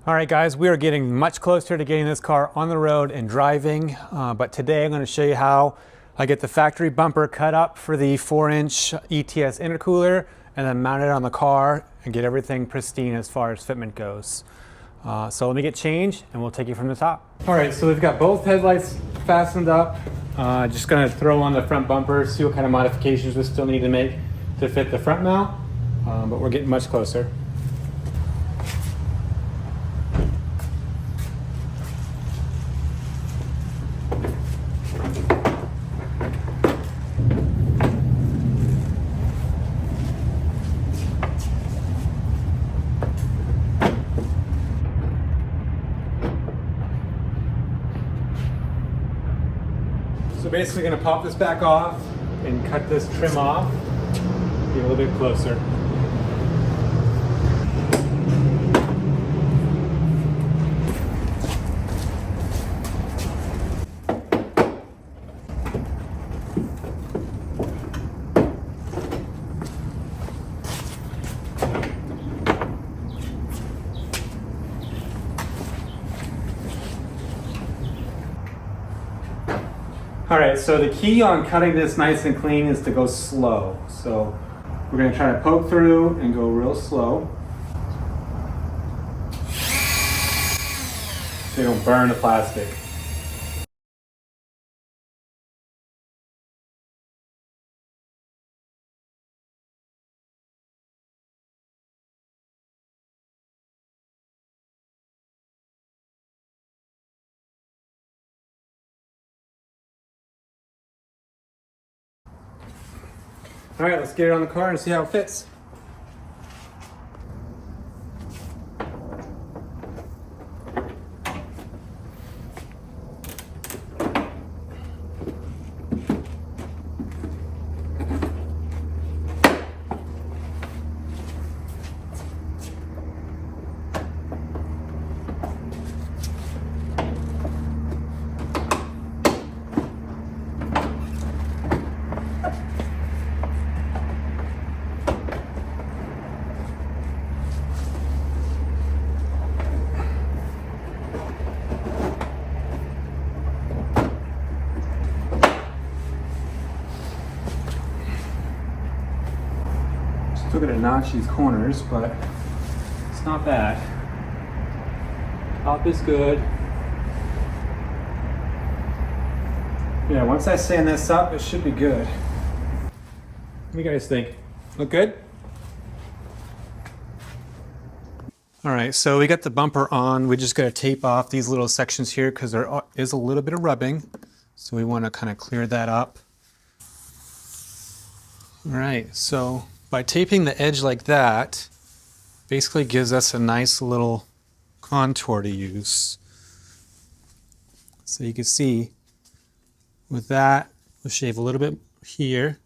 All right guys, we are getting much closer to getting this car on the road and driving, but today I'm going to show you how I get the factory bumper cut up for the 4-inch ETS intercooler and then mount it on the car and get everything pristine as far as fitment goes. So let me get changed and we'll take you from the top. All right, so we've got both headlights fastened up. Just going to throw on the front bumper, see what kind of modifications we still need to make to fit the front mount, but we're getting much closer. So basically going to pop this back off and cut this trim off, get a little bit closer. All right, so the key on cutting this nice and clean is to go slow. So we're going to try to poke through and go real slow, so you don't burn the plastic. All right, let's get it on the car and see how it fits. Still gonna notch these corners, but it's not bad. Top is good. Yeah, once I sand this up, it should be good. What do you guys think? Look good? All right, so we got the bumper on. We just gotta tape off these little sections here because there is a little bit of rubbing. So we wanna kind of clear that up. All right, so by taping the edge like that, basically gives us a nice little contour to use. So you can see with that, we'll shave a little bit here.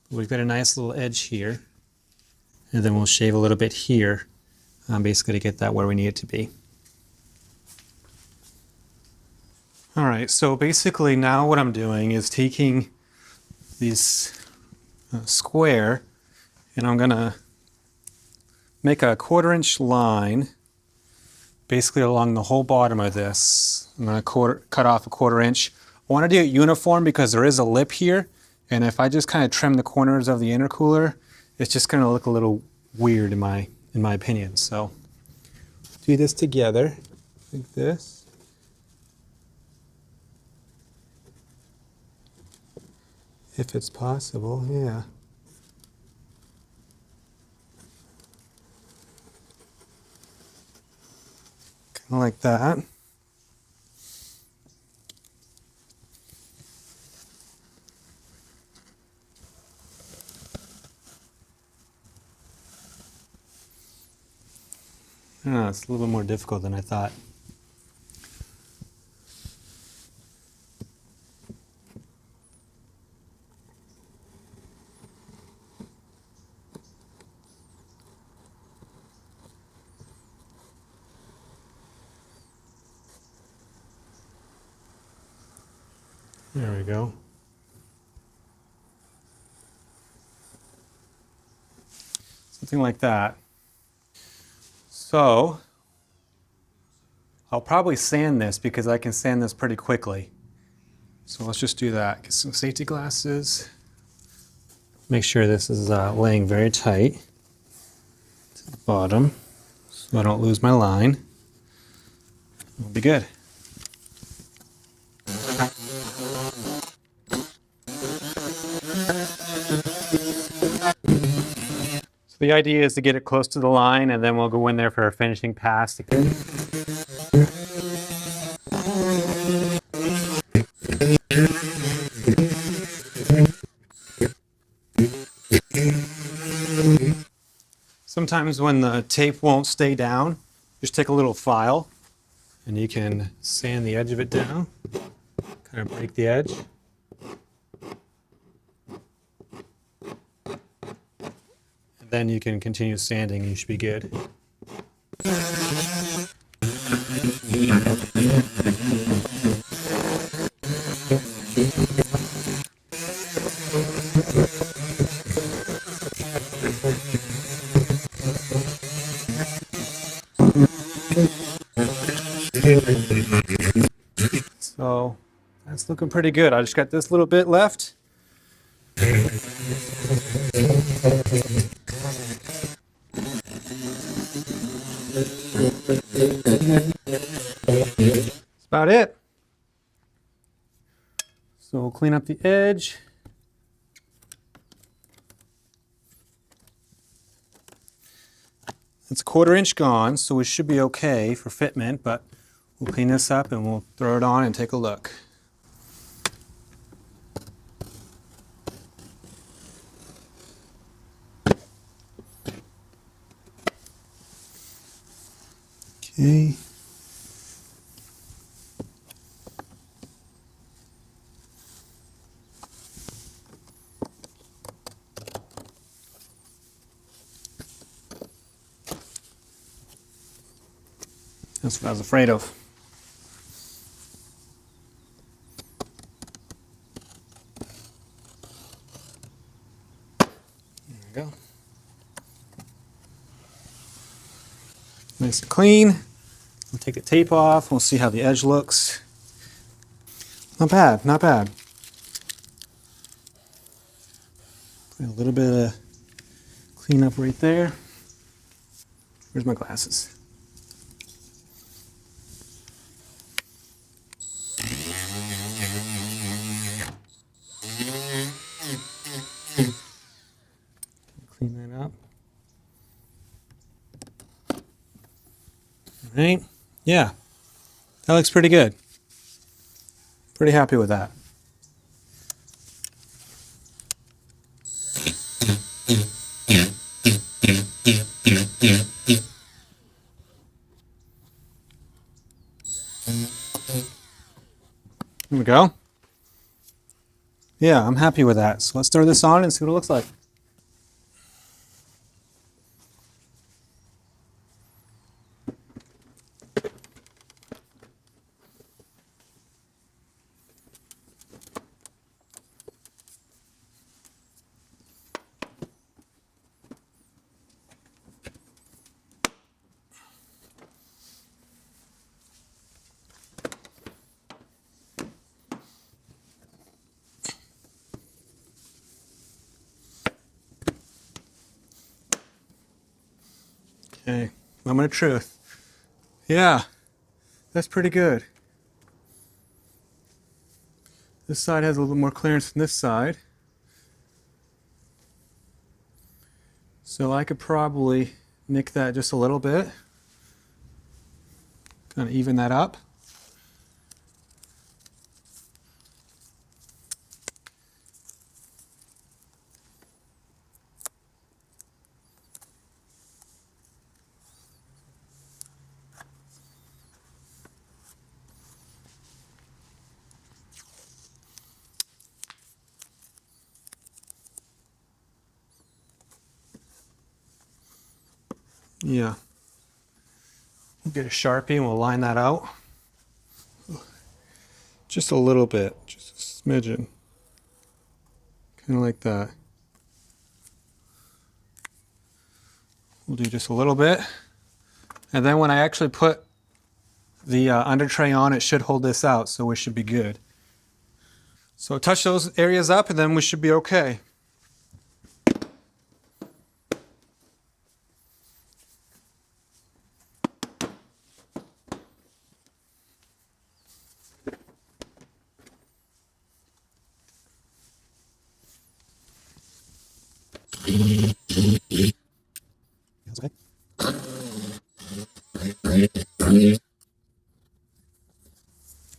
We've got a nice little edge here. And then we'll shave a little bit here, basically to get that where we need it to be. All right, so basically now what I'm doing is taking this square and I'm gonna make a 1/4-inch line basically along the whole bottom of this. I'm gonna cut off a 1/4 inch. I wanna do it uniform because there is a lip here, and if I just kind of trim the corners of the intercooler, it's just gonna look a little weird in my opinion. So do this together like this. If it's possible, yeah. Kind of like that. Oh, it's a little bit more difficult than I thought. There we go. Something like that. So I'll probably sand this because I can sand this pretty quickly. So let's just do that. Get some safety glasses. Make sure this is laying very tight to the bottom so I don't lose my line. We'll be good. So the idea is to get it close to the line and then we'll go in there for a finishing pass. Sometimes when the tape won't stay down, just take a little file and you can sand the edge of it down, kind of break the edge. And then you can continue sanding and you should be good. So that's looking pretty good. I just got this little bit left. That's about it. So we'll clean up the edge. It's a 1/4 inch gone, so we should be okay for fitment, but we'll clean this up and we'll throw it on and take a look. Okay. That's what I was afraid of. There we go. Nice and clean. We'll take the tape off. We'll see how the edge looks. Not bad, not bad. Put a little bit of cleanup right there. Where's my glasses? Clean that up. All right. Yeah, that looks pretty good. Pretty happy with that. There we go. Yeah, I'm happy with that. So let's throw this on and see what it looks like. Okay, moment of truth. Yeah, that's pretty good. This side has a little more clearance than this side. So I could probably nick that just a little bit. Kind of even that up. Yeah. We'll get a Sharpie and we'll line that out. Just a little bit, just a smidgen. Kind of like that. We'll do just a little bit. And then when I actually put the under tray on, it should hold this out, so we should be good. So touch those areas up and then we should be okay.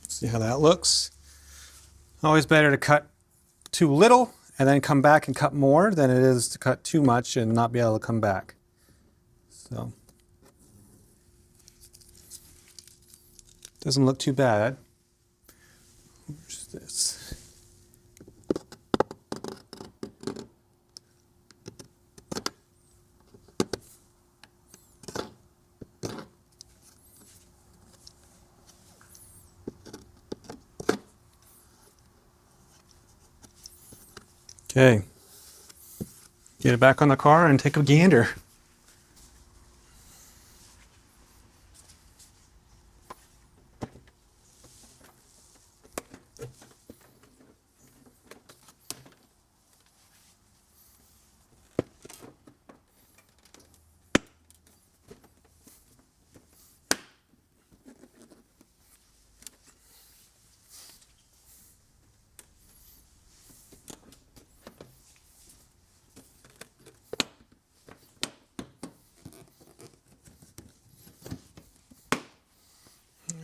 See how that looks? Always better to cut too little and then come back and cut more than it is to cut too much and not be able to come back. So, doesn't look too bad. Where's this? Okay, get it back on the car and take a gander.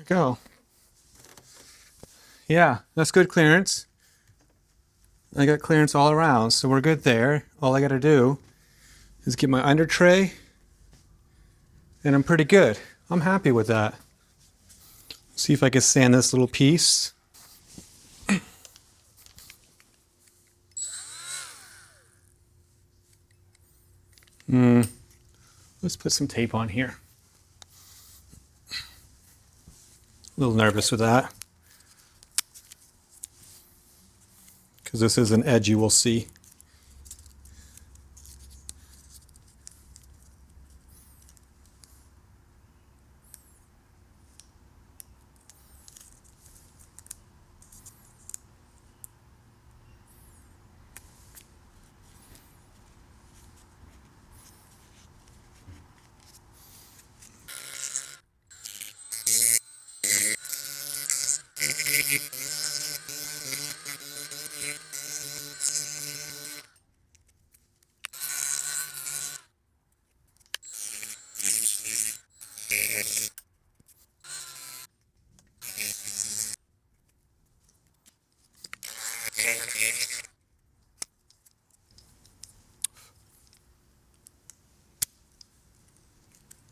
Go. Yeah, that's good clearance. I got clearance all around, so we're good there. All I got to do is get my under tray, and I'm pretty good. I'm happy with that. See if I can sand this little piece. Let's put some tape on here. A little nervous with that, because this is an edge you will see.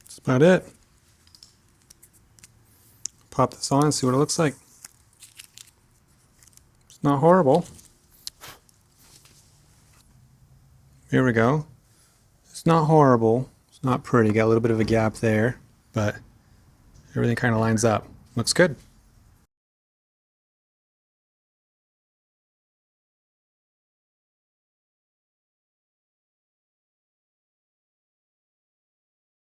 That's about it. Pop this on and see what it looks like. It's not horrible. Here we go. It's not horrible. It's not pretty. Got a little bit of a gap there, but everything kind of lines up. Looks good.